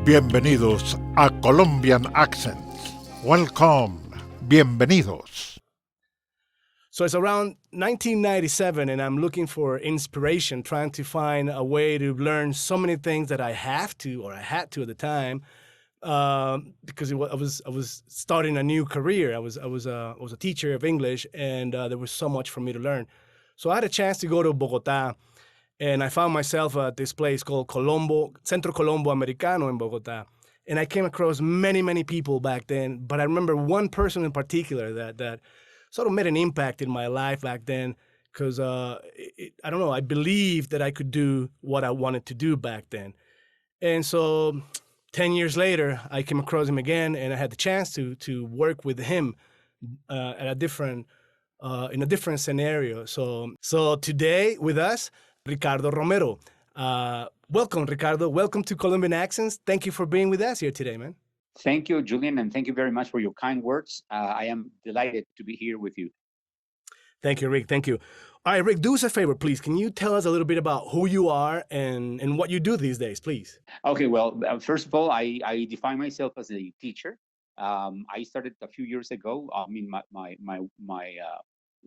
Bienvenidos a Colombian Accents. Welcome. Bienvenidos. So it's around 1997, and I'm looking for inspiration, trying to find a way to learn so many things that I have to, or I had to at the time, because I was starting a new career. I was a teacher of English, and there was so much for me to learn. So I had a chance to go to Bogota, and I found myself at this place called Centro Colombo Americano in Bogota. And I came across many people back then, but I remember one person in particular that sort of made an impact in my life back then, because I don't know, I believed that I could do what I wanted to do back then. And so 10 years later, I came across him again, and I had the chance to work with him at a different in a different scenario. So today with us, Ricardo Romero. Welcome, Ricardo. Welcome to Colombian Accents. Thank you for being with us here today, man. Thank you, Julian, and thank you very much for your kind words. I am delighted to be here with you. Thank you, Rick. Thank you. All right, Rick, do us a favor, please. Can you tell us a little bit about who you are and what you do these days, please? Okay, well, first of all, I define myself as a teacher. I started a few years ago. I mean, my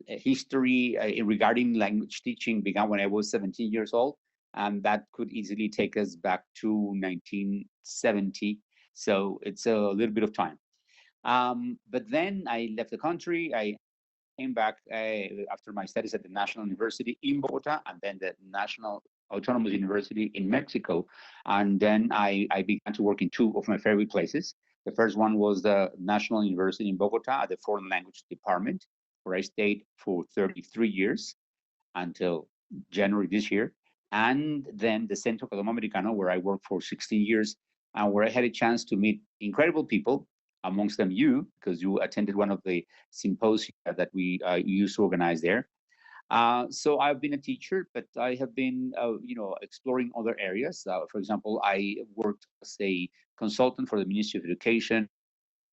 history regarding language teaching began when I was 17 years old, and that could easily take us back to 1970. So it's a little bit of time. But then I left the country. I came back after my studies at the National University in Bogota and then the National Autonomous University in Mexico. And then I began to work in two of my favorite places. The first one was the National University in Bogota at the Foreign Language Department, where I stayed for 33 years until January this year. And then the Centro Colombo Americano, where I worked for 16 years, and where I had a chance to meet incredible people, amongst them you, because you attended one of the symposia that we used to organize there. So I've been a teacher, but I have been, exploring other areas. For example, I worked as a consultant for the Ministry of Education.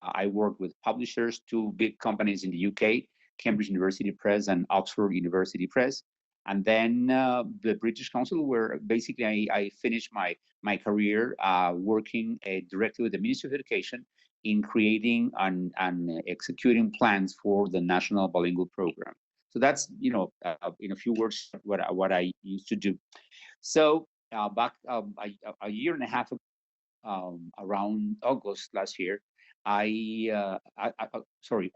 I worked with publishers, two big companies in the UK, Cambridge University Press and Oxford University Press. And then the British Council, where basically I finished my career working directly with the Ministry of Education in creating and executing plans for the National Bilingual Program. So that's, in a few words, what I used to do. So back a year and a half ago, around August last year,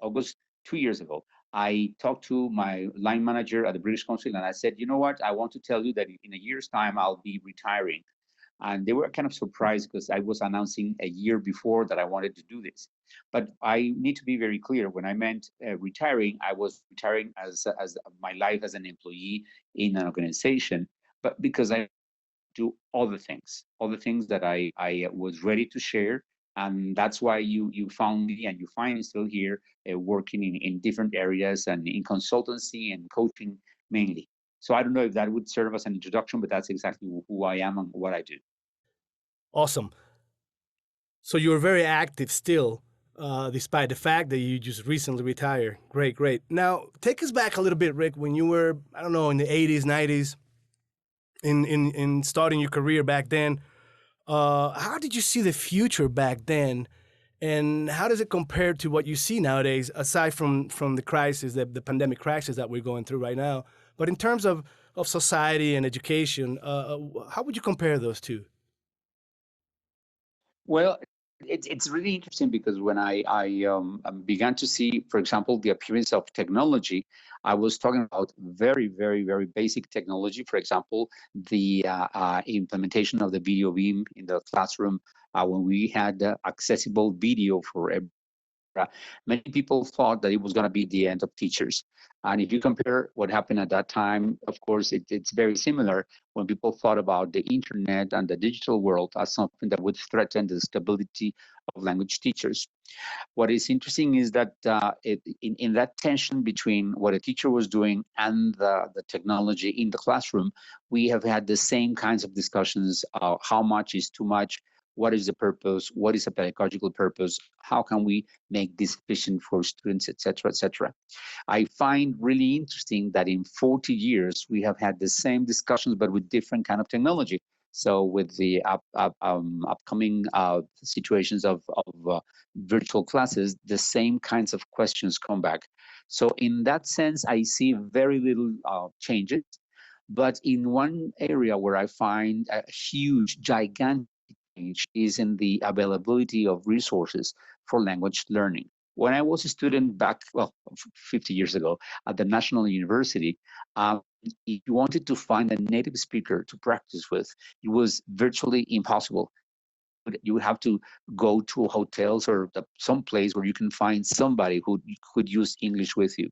August 2 years ago, I talked to my line manager at the British Council and I said, you know what, I want to tell you that in a year's time, I'll be retiring. And they were kind of surprised because I was announcing a year before that I wanted to do this. But I need to be very clear. When I meant retiring, I was retiring as my life as an employee in an organization, but because I do all the things that I was ready to share. And that's why you found me and you find me still here working in different areas and in consultancy and coaching mainly. So I don't know if that would serve as an introduction, but that's exactly who I am and what I do. Awesome. So you're very active still, despite the fact that you just recently retired. Great, great. Now, take us back a little bit, Rick, when you were, I don't know, in the 80s, 90s, in starting your career back then. How did you see the future back then? And how does it compare to what you see nowadays, aside from the crisis, the pandemic crisis that we're going through right now? But in terms of society and education, how would you compare those two? Well, it's really interesting because when I began to see, for example, the appearance of technology, I was talking about very basic technology. For example, the implementation of the video beam in the classroom when we had accessible video for everyone. Many people thought that it was going to be the end of teachers. And if you compare what happened at that time, of course, it's very similar when people thought about the internet and the digital world as something that would threaten the stability of language teachers. What is interesting is that in that tension between what a teacher was doing and the technology in the classroom, we have had the same kinds of discussions. How much is too much? What is the purpose? What is a pedagogical purpose? How can we make this efficient for students, et cetera, et cetera? I find really interesting that in 40 years, we have had the same discussions, but with different kind of technology. So with the upcoming situations of virtual classes, the same kinds of questions come back. So in that sense, I see very little changes. But in one area where I find a huge, gigantic change is in the availability of resources for language learning. When I was a student back, well, 50 years ago at the National University, if you wanted to find a native speaker to practice with, it was virtually impossible. You would have to go to hotels or some place where you can find somebody who could use English with you.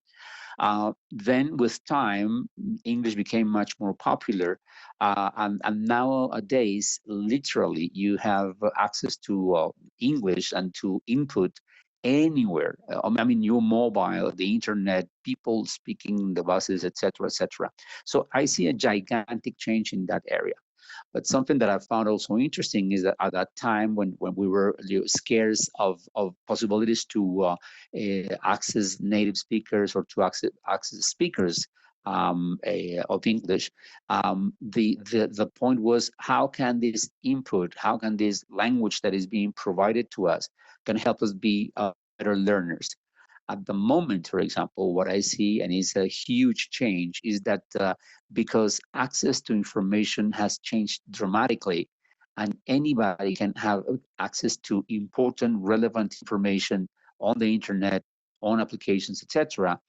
Then with time, English became much more popular. And nowadays, literally, you have access to English and to input anywhere. I mean, your mobile, the internet, people speaking the buses, etc., etc. So I see a gigantic change in that area. But something that I found also interesting is that at that time when we were scarce of possibilities to access native speakers or to access speakers of English, the point was how can this input, how can this language that is being provided to us can help us be better learners. At the moment, for example, what I see, and it's a huge change, is that because access to information has changed dramatically, and anybody can have access to important, relevant information on the internet, on applications, etc.,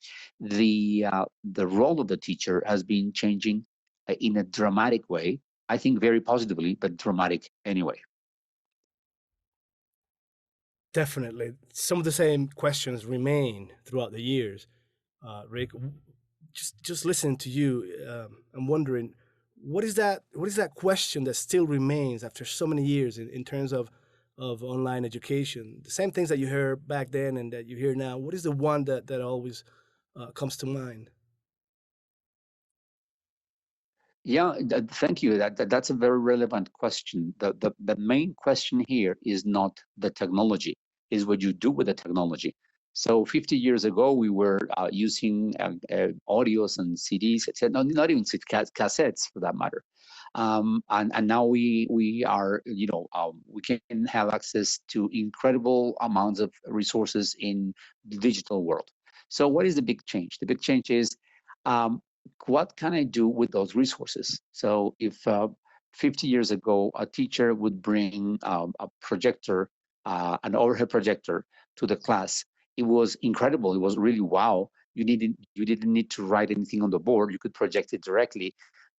the role of the teacher has been changing in a dramatic way. I think very positively, but dramatic anyway. Definitely, some of the same questions remain throughout the years. Rick, just listening to you, I'm wondering what is that question that still remains after so many years in terms of online education? The same things that you heard back then and that you hear now. What is the one that always comes to mind? Yeah, thank you. That's a very relevant question. The main question here is not the technology, is what you do with the technology. So 50 years ago, we were using audios and CDs, etc. No, not even cassettes for that matter. And now we are, we can have access to incredible amounts of resources in the digital world. So what is the big change? The big change is um, what can I do with those resources? So if 50 years ago, a teacher would bring a projector, an overhead projector to the class, it was incredible. It was really wow. You didn't need to write anything on the board. You could project it directly.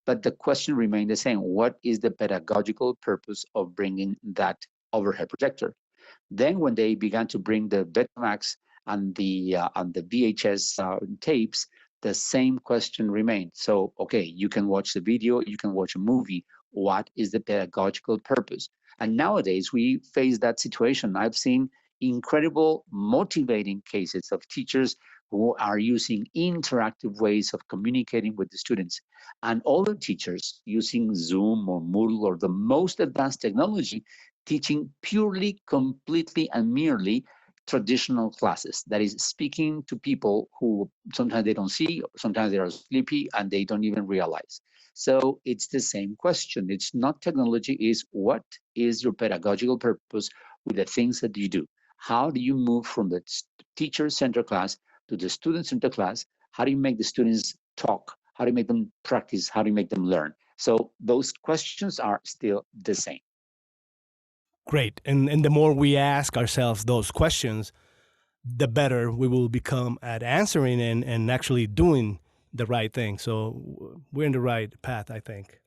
But the question remained the same. What is the pedagogical purpose of bringing that overhead projector? Then when they began to bring the Betamax and the VHS tapes, the same question remained. So, okay, you can watch the video, you can watch a movie. What is the pedagogical purpose? And nowadays we face that situation. I've seen incredible motivating cases of teachers who are using interactive ways of communicating with the students, and older teachers using Zoom or Moodle or the most advanced technology, teaching purely, completely, and merely traditional classes. That is speaking to people who sometimes they don't see, sometimes they are sleepy, and they don't even realize. So it's the same question. It's not technology, it's what is your pedagogical purpose with the things that you do? How do you move from the teacher-centered class to the student-centered class? How do you make the students talk? How do you make them practice? How do you make them learn? So those questions are still the same. Great. And the more we ask ourselves those questions, the better we will become at answering and actually doing the right thing. So we're in the right path, I think.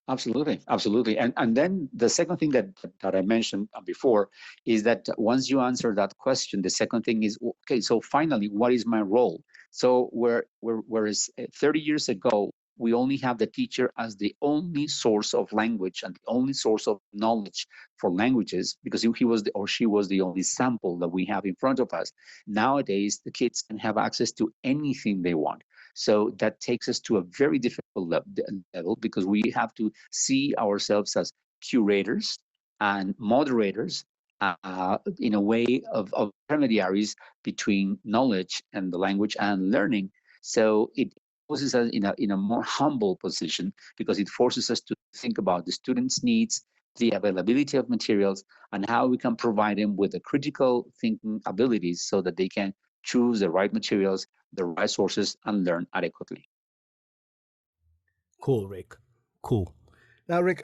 Absolutely, absolutely. And then the second thing that I mentioned before is that once you answer that question, the second thing is, okay, so finally, what is my role? So whereas 30 years ago, we only have the teacher as the only source of language and the only source of knowledge for languages, because he was or she was the only sample that we have in front of us. Nowadays, the kids can have access to anything they want. So that takes us to a very difficult level because we have to see ourselves as curators and moderators in a way of intermediaries between knowledge and the language and learning. So it poses us in a more humble position because it forces us to think about the students' needs, the availability of materials, and how we can provide them with the critical thinking abilities so that they can choose the right materials, the right sources, and learn adequately. Cool, Rick. Cool. Now, Rick,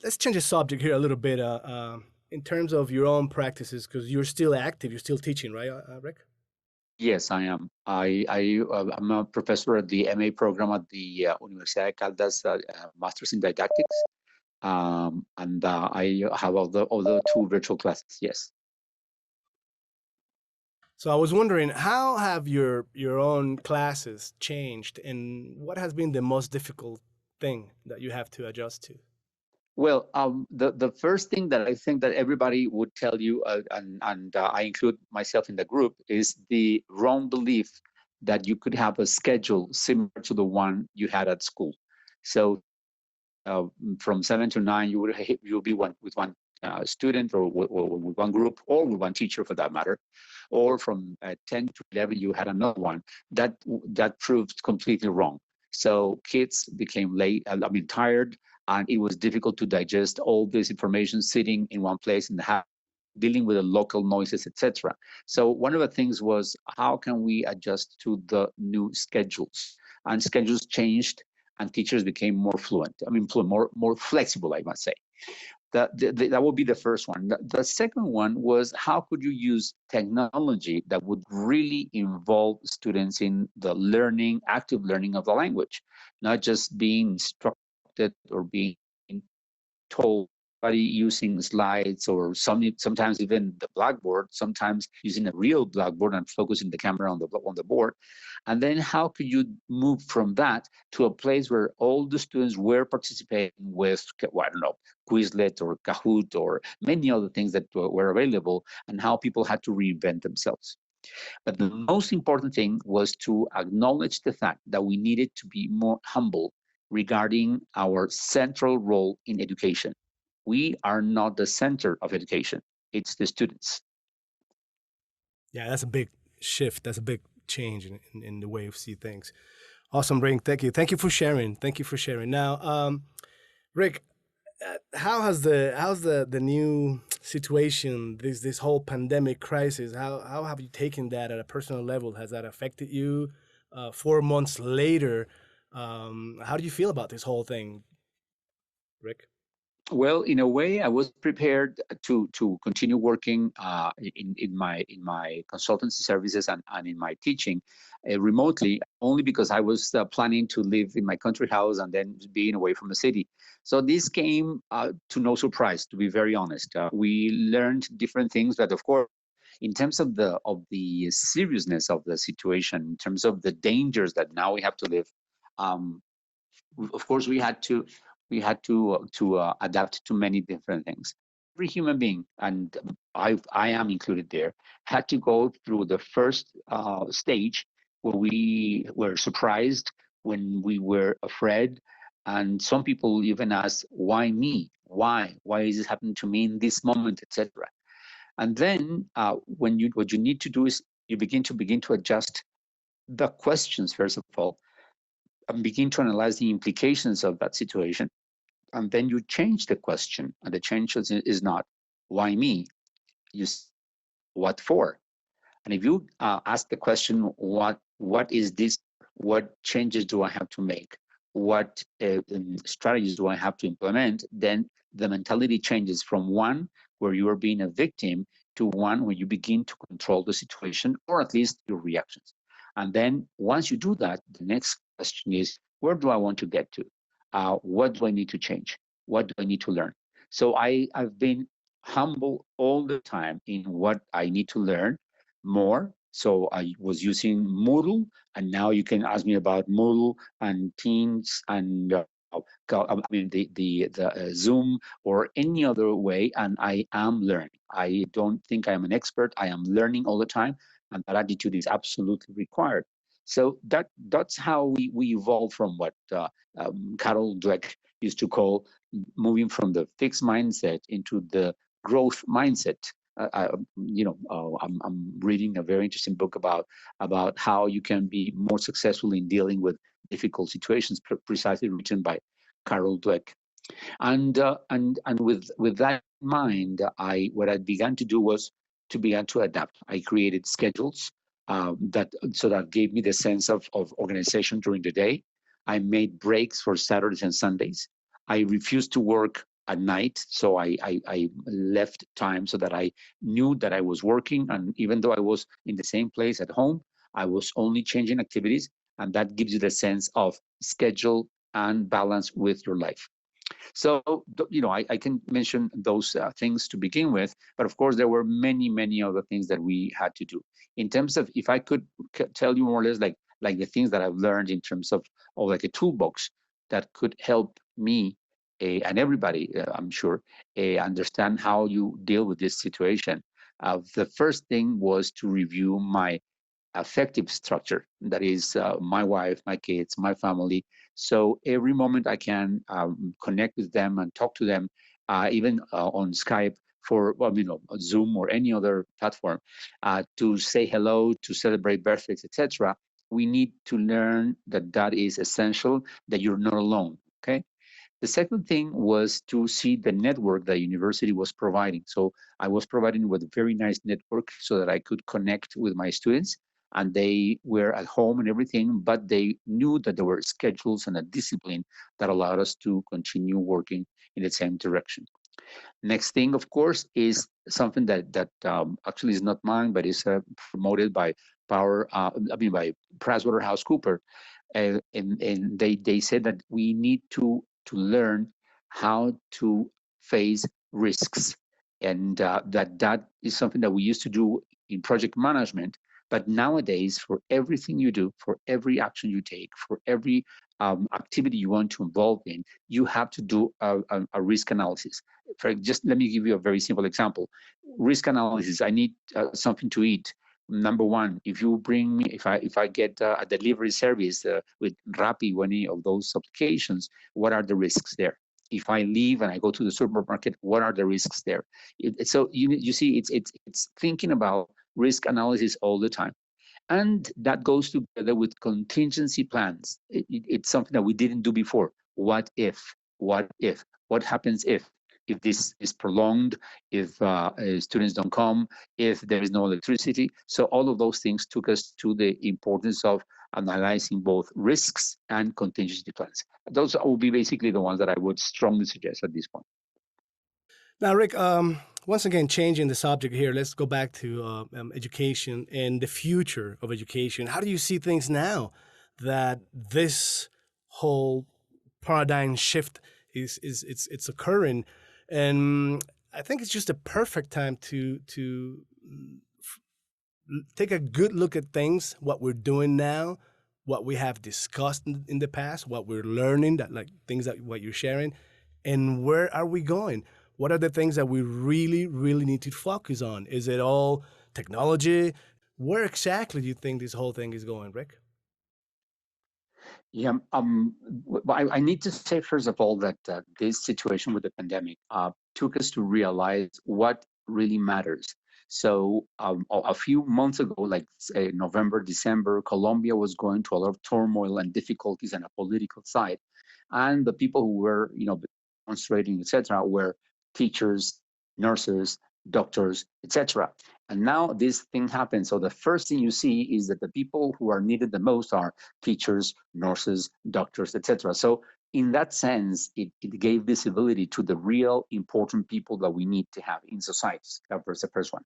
let's change the subject here a little bit. In terms of your own practices, because you're still active, you're still teaching, right, Rick? Yes, I am. I'm a professor at the MA program at the Universidad de Caldas, Masters in Didactics, and I have all the two virtual classes. Yes. So I was wondering, how have your own classes changed, and what has been the most difficult thing that you have to adjust to? Well, the first thing that I think that everybody would tell you, and I include myself in the group, is the wrong belief that you could have a schedule similar to the one you had at school. So uh, from 7 to 9, you'll be with one student, or with one group, or with one teacher for that matter. Or from 10 to 11, you had another one. That proved completely wrong. So kids became late. I mean, tired, and it was difficult to digest all this information sitting in one place in the house, dealing with the local noises, etc. So one of the things was, how can we adjust to the new schedules? And schedules changed, and teachers became more fluent. I mean, more flexible, I must say. That would be the first one. The second one was, how could you use technology that would really involve students in the learning, active learning of the language, not just being instructed or being told by using slides, or sometimes even the blackboard, sometimes using a real blackboard and focusing the camera on the board. And then how could you move from that to a place where all the students were participating with, well, I don't know, Quizlet or Kahoot or many other things that were available, and how people had to reinvent themselves. But the most important thing was to acknowledge the fact that we needed to be more humble regarding our central role in education. We are not the center of education, it's the students. Yeah, that's a big shift. That's a big change in the way we see things. Awesome, Rick. Thank you. Thank you for sharing. Thank you for sharing. Now, Rick, how's the new situation, this whole pandemic crisis? How have you taken that at a personal level? Has that affected you? 4 months later, how do you feel about this whole thing, Rick? Well, in a way, I was prepared to continue working in my consultancy services, and in my teaching remotely, only because I was planning to live in my country house and then being away from the city. So this came to no surprise, to be very honest. We learned different things, but of course, in terms of the seriousness of the situation, in terms of the dangers that now we have to live, um, of course we had to adapt to many different things. Every human being, and I am included there, had to go through the first stage where we were surprised, when we were afraid, and some people even asked, why me, why is this happening to me in this moment, etc. And then what you need to do is, you begin to adjust the questions first of all, and begin to analyze the implications of that situation. And then you change the question, and the change is not why me, you what for. And if you ask the question, what is this, what changes do I have to make, what strategies do I have to implement, then the mentality changes from one where you are being a victim to one where you begin to control the situation, or at least your reactions. And then once you do that, the next question is, where do I want to get to? What do I need to change? What do I need to learn? So I've been humble all the time in what I need to learn more. So I was using Moodle, and now you can ask me about Moodle and Teams and I mean the Zoom or any other way, and I am learning. I don't think I am an expert. I am learning all the time, and that attitude is absolutely required. So that's how we evolve from what Carol Dweck used to call moving from the fixed mindset into the growth mindset. I'm reading a very interesting book about how you can be more successful in dealing with difficult situations, precisely written by Carol Dweck. And with that in mind, what I began to do was to begin to adapt. I created schedules that gave me the sense of organization during the day. I made breaks for Saturdays and Sundays. I refused to work at night, so I left time so that I knew that I was working, and even though I was in the same place at home, I was only changing activities, and that gives you the sense of schedule and balance with your life. So, I can mention those things to begin with, but of course, there were many, many other things that we had to do. In terms of, if I could tell you more or less like the things that I've learned in terms of like a toolbox that could help me and everybody, I'm sure, understand how you deal with this situation. The first thing was to review my affective structure. That is my wife, my kids, my family. So every moment I can connect with them and talk to them, even on Skype for, Zoom or any other platform, to say hello, to celebrate birthdays, etc. We need to learn that that is essential, that you're not alone. Okay. The second thing was to see the network that university was providing. So I was providing with a very nice network so that I could connect with my students, and they were at home and everything, but they knew that there were schedules and a discipline that allowed us to continue working in the same direction. Next thing, of course, is something that actually is not mine, but is promoted by by PricewaterhouseCoopers, and they said that we need to learn how to face risks, and that is something that we used to do in project management. But nowadays, for everything you do, for every action you take, for every activity you want to involve in, you have to do a risk analysis. Just let me give you a very simple example. Risk analysis. I need something to eat. Number one, if you bring me, if I get a delivery service with Rappi or any of those applications, what are the risks there? If I leave and I go to the supermarket, what are the risks there? So you see, it's thinking about risk analysis all the time. And that goes together with contingency plans. It's something that we didn't do before. What if? What if? What happens if this is prolonged, if students don't come, if there is no electricity? So all of those things took us to the importance of analyzing both risks and contingency plans. Those would be basically the ones that I would strongly suggest at this point. Now, Rick, once again, changing the subject here, let's go back to education and the future of education. How do you see things now that this whole paradigm shift it's occurring? And I think it's just a perfect time to take a good look at things, what we're doing now, what we have discussed in the past, what we're learning, that like things that what you're sharing, and where are we going? What are the things that we really, really need to focus on? Is it all technology? Where exactly do you think this whole thing is going, Rick? Yeah, I need to say first of all that this situation with the pandemic took us to realize what really matters. So a few months ago, like say November, December, Colombia was going through a lot of turmoil and difficulties on a political side, and the people who were, demonstrating, etc., were teachers, nurses, doctors, etc. And now this thing happens. So the first thing you see is that the people who are needed the most are teachers, nurses, doctors, etc. So in that sense, it gave visibility to the real important people that we need to have in societies. That was the first one.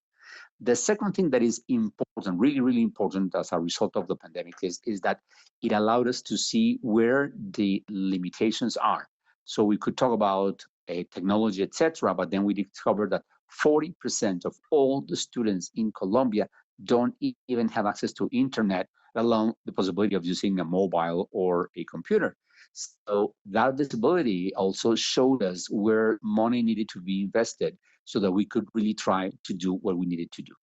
The second thing that is important, really, really important as a result of the pandemic is that it allowed us to see where the limitations are. So we could talk about technology, etc., but then we discovered that 40% of all the students in Colombia don't even have access to internet, let alone the possibility of using a mobile or a computer. So that disability also showed us where money needed to be invested so that we could really try to do what we needed to do.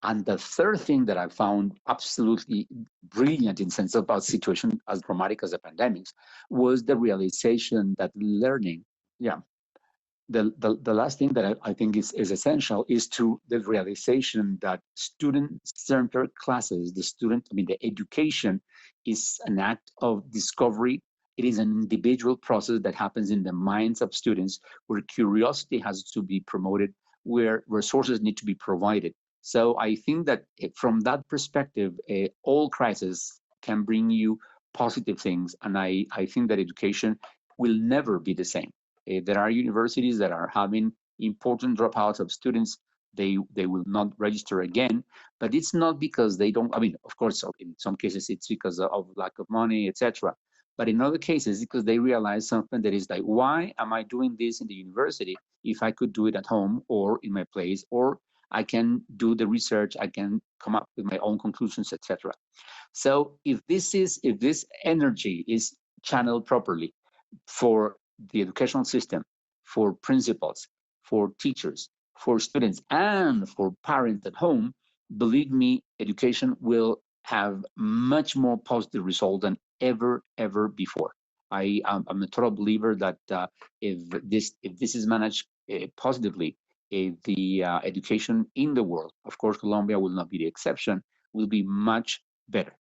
And the third thing that I found absolutely brilliant in sense about a situation as dramatic as the pandemic was the realization that learning, yeah, the last thing that I think is essential is to the realization that student-centered classes, the education is an act of discovery. It is an individual process that happens in the minds of students, where curiosity has to be promoted, where resources need to be provided. So I think that from that perspective, all crises can bring you positive things. And I think that education will never be the same. There are universities that are having important dropouts of students. They will not register again, but it's not because they don't. I mean, of course, in some cases it's because of lack of money, etc. But in other cases, because they realize something that is like, why am I doing this in the university if I could do it at home or in my place, or I can do the research, I can come up with my own conclusions, etc. So if this energy is channeled properly for the educational system, for principals, for teachers, for students, and for parents at home, believe me, education will have much more positive result than ever before. I'm a total believer that if this is managed positively, the education in the world, of course, Colombia will not be the exception, will be much better.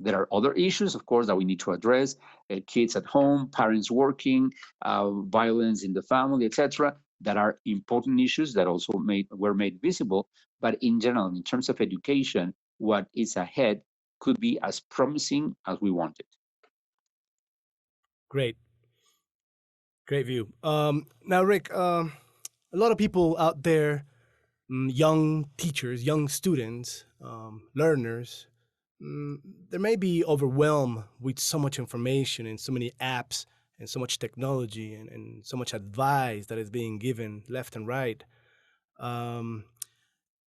There are other issues, of course, that we need to address: kids at home, parents working, violence in the family, etc. That are important issues that also were made visible. But in general, in terms of education, what is ahead could be as promising as we want it. Great, great view. Now, Rick, a lot of people out there, young teachers, young students, learners, mm, they may be overwhelmed with so much information and so many apps and so much technology and so much advice that is being given left and right. Um,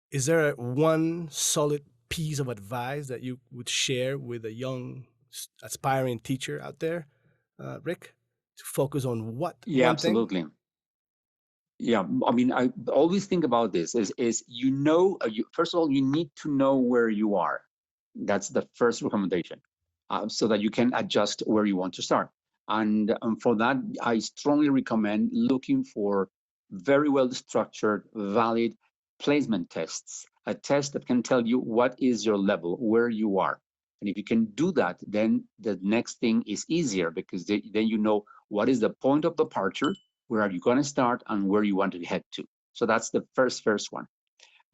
is there one solid piece of advice that you would share with a young aspiring teacher out there, Rick, to focus on what Yeah, one thing? absolutely. Yeah, I mean, I always think about this is first of all, you need to know where you are. That's the first recommendation, so that you can adjust where you want to start. And for that, I strongly recommend looking for very well structured, valid placement tests, a test that can tell you what is your level, where you are. And if you can do that, then the next thing is easier, because then you know what is the point of departure, where are you going to start, and where you want to head to. So that's the first one.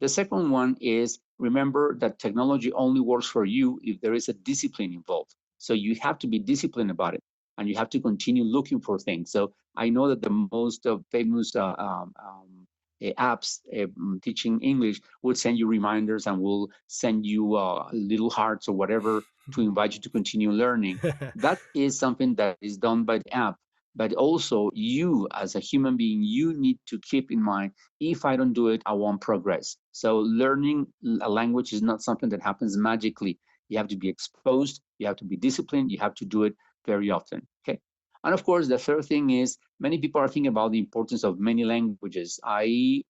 The second one is, remember that technology only works for you if there is a discipline involved. So you have to be disciplined about it, and you have to continue looking for things. So I know that the most famous apps teaching English would send you reminders and will send you little hearts or whatever to invite you to continue learning. That is something that is done by the app. But also, you as a human being, you need to keep in mind, if I don't do it, I won't progress. So learning a language is not something that happens magically. You have to be exposed, you have to be disciplined, you have to do it very often. Okay. And of course, the third thing is, many people are thinking about the importance of many languages. I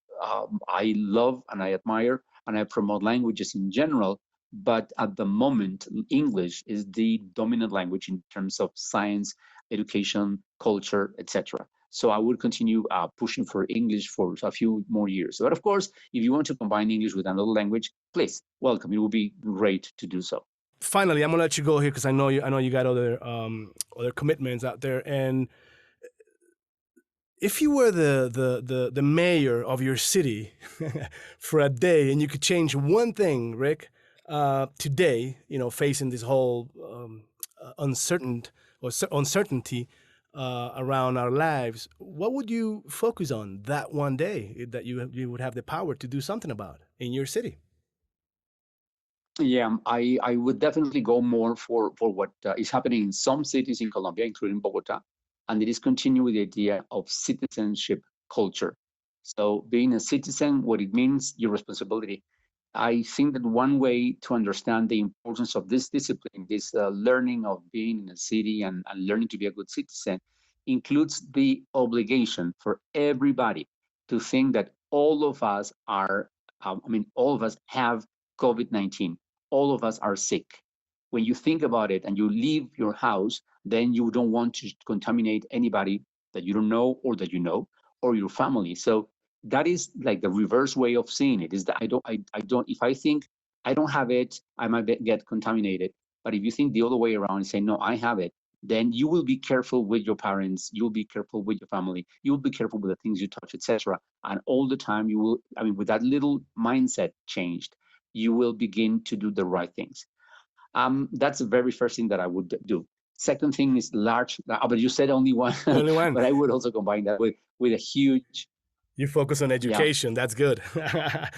love and I admire and I promote languages in general, but at the moment, English is the dominant language in terms of science, education, culture, etc. So I would continue pushing for English for a few more years. But of course, if you want to combine English with another language, please welcome. It will be great to do so. Finally, I'm gonna let you go here because I know you got other commitments out there. And if you were the mayor of your city for a day, and you could change one thing, Rick, today, facing this whole uncertain uncertainty around our lives, what would you focus on that one day that you would have the power to do something about in your city? Yeah, I would definitely go more for what is happening in some cities in Colombia, including Bogota, and it is continue with the idea of citizenship culture. So being a citizen, what it means, your responsibility. I think that one way to understand the importance of this discipline, this learning of being in a city and learning to be a good citizen, includes the obligation for everybody to think that all of us are, all of us have COVID-19. All of us are sick. When you think about it and you leave your house, then you don't want to contaminate anybody that you don't know or that you know, or your family. So that is like the reverse way of seeing it, is that I don't, if I think I don't have it, I might get contaminated. But if you think the other way around and say, no, I have it, then you will be careful with your parents, you'll be careful with your family, you'll be careful with the things you touch, etc. And all the time you will, I mean, with that little mindset changed, you will begin to do the right things. That's the very first thing that I would do. Second thing is large, but you said only one. Only one. But I would also combine that with a huge. You focus on education. That's good.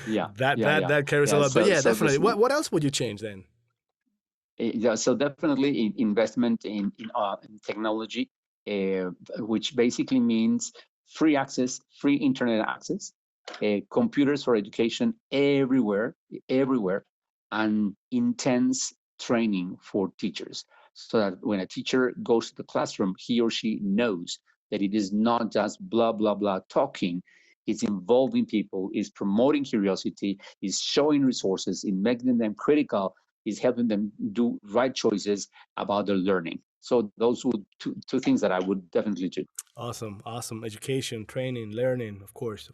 Yeah. That carries a lot. So, but yeah, so definitely. this, What else would you change then? yeah, so definitely investment in technology, which basically means free access, free internet access, computers for education everywhere, and intense training for teachers, so that when a teacher goes to the classroom, he or she knows that it is not just blah, blah, blah talking. It's involving people, is promoting curiosity, is showing resources, in making them critical, is helping them do right choices about their learning. So those would two things that I would definitely do. Awesome. Education, training, learning. Of course.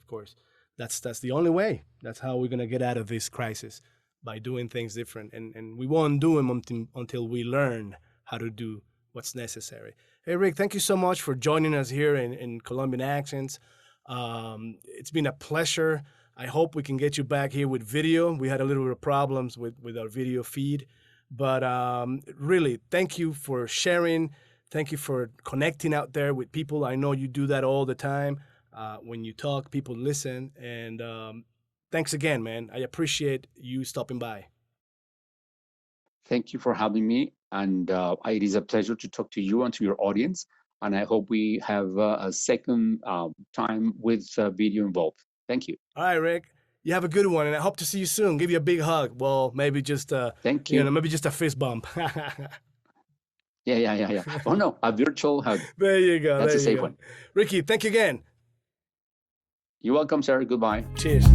That's the only way. That's how we're gonna get out of this crisis, by doing things different. And we won't do them until we learn how to do what's necessary. Hey, Rick, thank you so much for joining us here in Colombian Accents. It's been a pleasure. I hope we can get you back here with video. We had a little bit of problems with our video feed. But really, thank you for sharing. Thank you for connecting out there with people. I know you do that all the time. When you talk, people listen. And thanks again, man. I appreciate you stopping by. Thank you for having me. And it is a pleasure to talk to you and to your audience. And I hope we have a second time with video involved. Thank you. All right, Rick. You have a good one, and I hope to see you soon. Give you a big hug. Well, maybe just thank you. Maybe just a fist bump. Yeah. Oh no, a virtual hug. There you go. That's a safe one. Ricky, thank you again. You're welcome, sir. Goodbye. Cheers.